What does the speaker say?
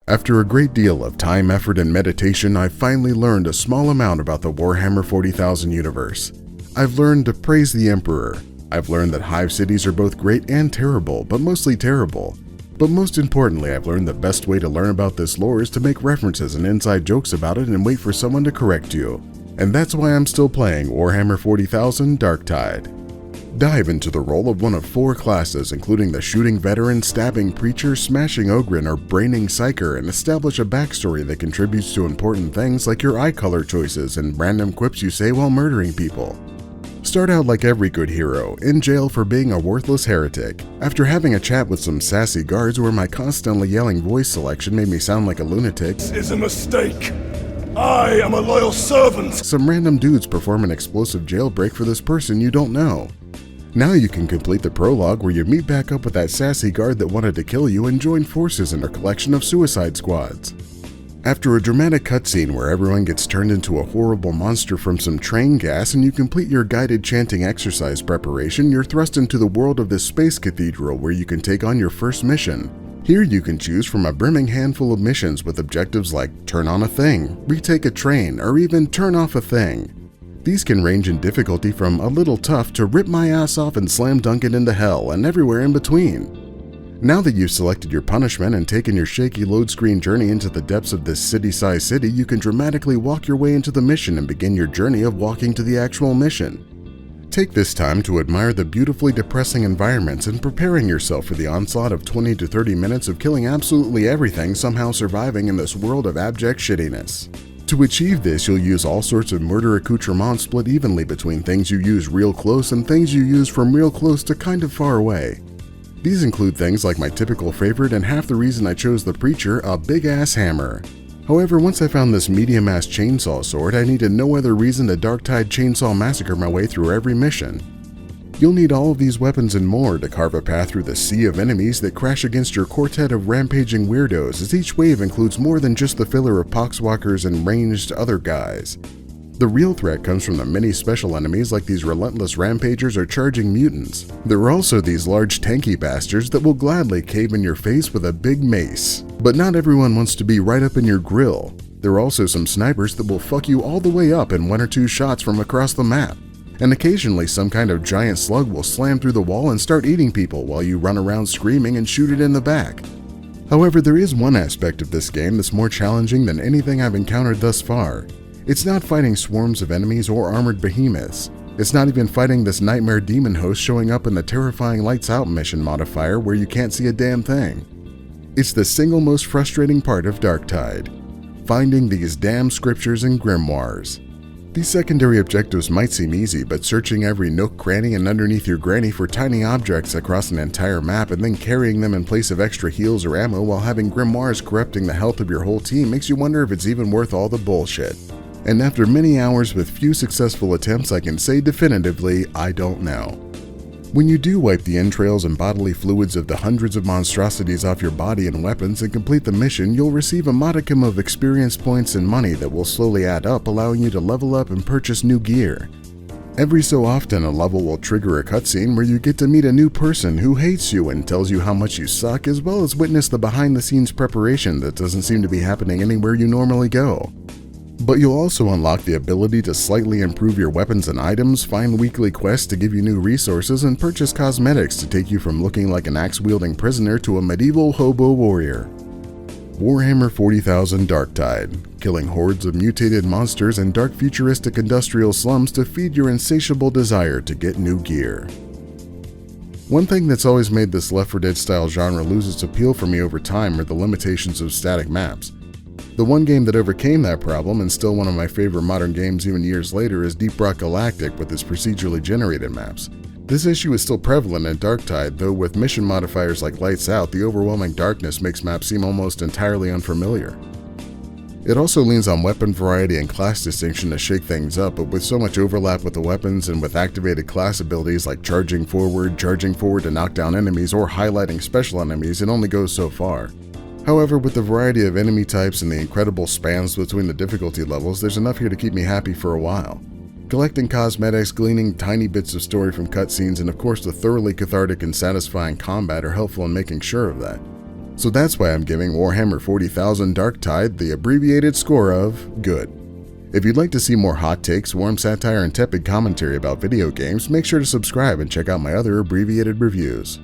After a great deal of time, effort, and meditation, I've finally learned a small amount about the Warhammer 40,000 universe. I've learned to praise the Emperor. I've learned that hive cities are both great and terrible, but mostly terrible. But most importantly, I've learned the best way to learn about this lore is to make references and inside jokes about it and wait for someone to correct you. And that's why I'm still playing Warhammer 40,000 Darktide. Dive into the role of one of 4 classes, including the shooting veteran, stabbing preacher, smashing ogre, or braining psyker, and establish a backstory that contributes to important things like your eye color choices and random quips you say while murdering people. Start out like every good hero, in jail for being a worthless heretic. After having a chat with some sassy guards where my constantly yelling voice selection made me sound like a lunatic. This is a mistake. I am a loyal servant. Some random dudes perform an explosive jailbreak for this person you don't know. Now you can complete the prologue where you meet back up with that sassy guard that wanted to kill you and join forces in a collection of suicide squads. After a dramatic cutscene where everyone gets turned into a horrible monster from some train gas and you complete your guided chanting exercise preparation, you're thrust into the world of this space cathedral where you can take on your first mission. Here you can choose from a brimming handful of missions with objectives like turn on a thing, retake a train, or even turn off a thing. These can range in difficulty from a little tough to rip my ass off and slam dunk it into hell and everywhere in between. Now that you've selected your punishment and taken your shaky load screen journey into the depths of this city-sized city, you can dramatically walk your way into the mission and begin your journey of walking to the actual mission. Take this time to admire the beautifully depressing environments and preparing yourself for the onslaught of 20 to 30 minutes of killing absolutely everything, somehow surviving in this world of abject shittiness. To achieve this, you'll use all sorts of murder accoutrements split evenly between things you use real close and things you use from real close to kind of far away. These include things like my typical favorite and half the reason I chose the preacher, a big-ass hammer. However, once I found this medium-ass chainsaw sword, I needed no other reason to Darktide chainsaw massacre my way through every mission. You'll need all of these weapons and more to carve a path through the sea of enemies that crash against your quartet of rampaging weirdos, as each wave includes more than just the filler of Poxwalkers and ranged other guys. The real threat comes from the many special enemies like these relentless rampagers or charging mutants. There are also these large tanky bastards that will gladly cave in your face with a big mace. But not everyone wants to be right up in your grill. There are also some snipers that will fuck you all the way up in 1 or 2 shots from across the map. And occasionally some kind of giant slug will slam through the wall and start eating people while you run around screaming and shoot it in the back. However, there is one aspect of this game that's more challenging than anything I've encountered thus far. It's not fighting swarms of enemies or armored behemoths. It's not even fighting this nightmare demon host showing up in the terrifying Lights Out mission modifier where you can't see a damn thing. It's the single most frustrating part of Darktide: finding these damn scriptures and grimoires. These secondary objectives might seem easy, but searching every nook, cranny, and underneath your granny for tiny objects across an entire map and then carrying them in place of extra heals or ammo while having grimoires corrupting the health of your whole team makes you wonder if it's even worth all the bullshit. And after many hours with few successful attempts, I can say definitively, I don't know. When you do wipe the entrails and bodily fluids of the hundreds of monstrosities off your body and weapons and complete the mission, you'll receive a modicum of experience points and money that will slowly add up, allowing you to level up and purchase new gear. Every so often, a level will trigger a cutscene where you get to meet a new person who hates you and tells you how much you suck, as well as witness the behind-the-scenes preparation that doesn't seem to be happening anywhere you normally go. But you'll also unlock the ability to slightly improve your weapons and items, find weekly quests to give you new resources, and purchase cosmetics to take you from looking like an axe-wielding prisoner to a medieval hobo warrior. Warhammer 40,000 Darktide, killing hordes of mutated monsters and dark futuristic industrial slums to feed your insatiable desire to get new gear. One thing that's always made this Left 4 Dead style genre lose its appeal for me over time are the limitations of static maps. The one game that overcame that problem, and still one of my favorite modern games even years later, is Deep Rock Galactic with its procedurally generated maps. This issue is still prevalent in Darktide, though with mission modifiers like Lights Out, the overwhelming darkness makes maps seem almost entirely unfamiliar. It also leans on weapon variety and class distinction to shake things up, but with so much overlap with the weapons and with activated class abilities like charging forward to knock down enemies, or highlighting special enemies, it only goes so far. However, with the variety of enemy types and the incredible spans between the difficulty levels, there's enough here to keep me happy for a while. Collecting cosmetics, gleaning tiny bits of story from cutscenes, and of course the thoroughly cathartic and satisfying combat are helpful in making sure of that. So that's why I'm giving Warhammer 40,000 Darktide the abbreviated score of good. If you'd like to see more hot takes, warm satire, and tepid commentary about video games, make sure to subscribe and check out my other abbreviated reviews.